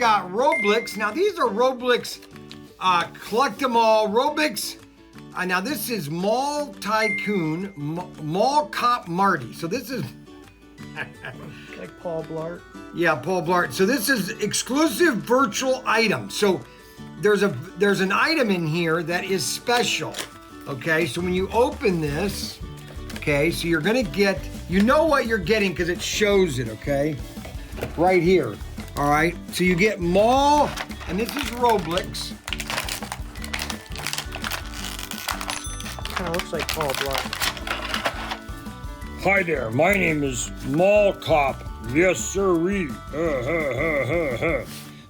got Roblox. Now these are Roblox collectible Roblox. Now this is Mall Tycoon, Mall Cop Marty. So this is like Paul Blart. Yeah, Paul Blart. So this is exclusive virtual item. So there's an item in here that is special. Okay, so when you open this, okay, so you're gonna get, you know what you're getting because it shows it, okay? Right here. All right, so you get Mall, and this is Roblox. Kind of looks like Paul Blart. Hi there, my name is Mall Cop. Yes, sirree.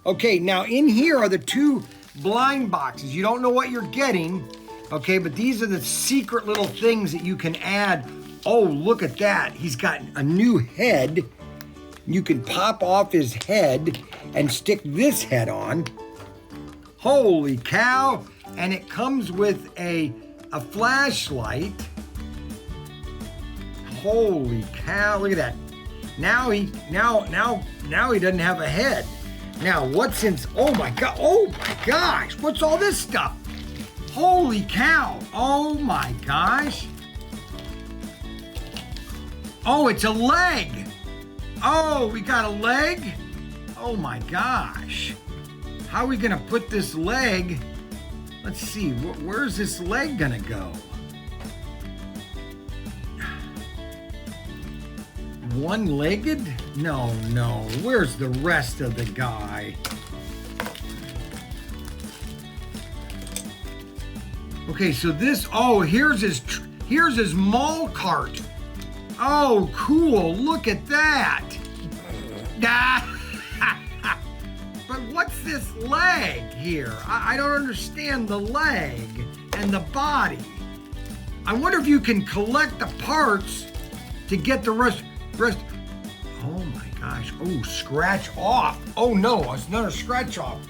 Okay, now in here are the two blind boxes. You don't know what you're getting, okay, but these are the secret little things that you can add. Oh, look at that. He's got a new head. You can pop off his head and stick this head on. Holy cow. And it comes with a flashlight. Holy cow, look at that. Now he doesn't have a head. Now what's in, oh my gosh, what's all this stuff? Holy cow, oh my gosh. Oh, it's a leg. Oh, we got a leg? Oh my gosh. How are we gonna put this leg? Let's see, where's this leg gonna go? One-legged? No, where's the rest of the guy? Okay, so this, oh, here's his mall cart. Oh, cool, look at that. But what's this leg here? I don't understand the leg and the body. I wonder if you can collect the parts to get the rest. Oh my gosh. Oh, scratch off. Oh no, it's not a scratch off.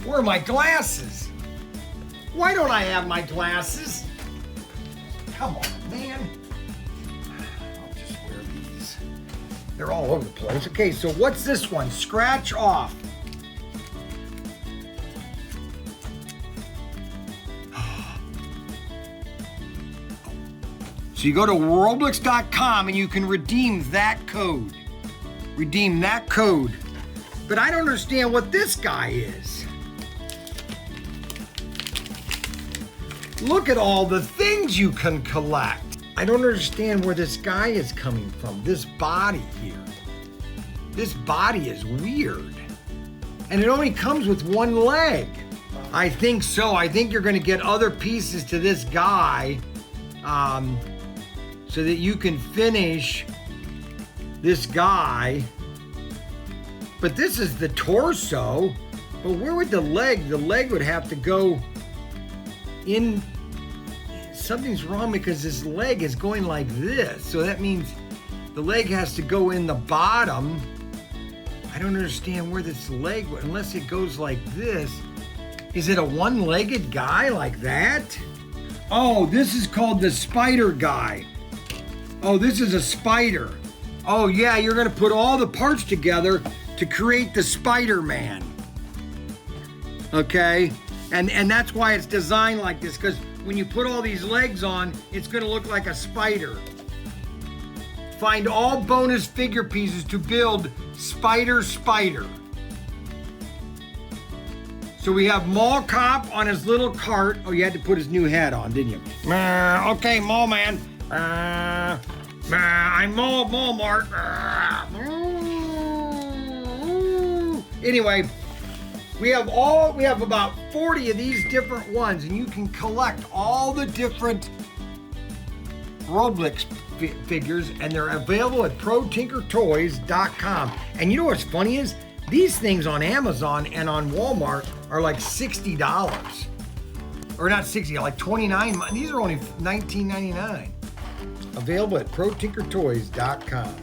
Where are my glasses? Why don't I have my glasses? Come on, man. I'll just wear these. They're all over the place. Okay, so what's this one? Scratch off. So you go to Roblox.com and you can redeem that code. Redeem that code. But I don't understand what this guy is. Look at all the things you can collect. I don't understand where this guy is coming from. This body here. This body is weird. And it only comes with one leg. I think so. I think you're going to get other pieces to this guy. So that you can finish this guy. But this is the torso. But where would the leg? The leg would have to go in. Something's wrong because this leg is going like this. So that means the leg has to go in the bottom. I don't understand where this leg, unless it goes like this. Is it a one-legged guy like that? Oh, this is called the spider guy. Oh, this is a spider. Oh yeah, you're gonna put all the parts together to create the Spider-Man. Okay, and that's why it's designed like this, because when you put all these legs on, it's gonna look like a spider. Find all bonus figure pieces to build Spider. So we have Mall Cop on his little cart. Oh, you had to put his new hat on, didn't you? Okay, Mall Man. I'm Mall Mart. Anyway, we have about 40 of these different ones, and you can collect all the different Roblox figures, and they're available at ProtinkerToys.com. And you know what's funny is these things on Amazon and on Walmart are like $60. Or not 60, like 29. These are only $19.99. Available at ProtinkerToys.com.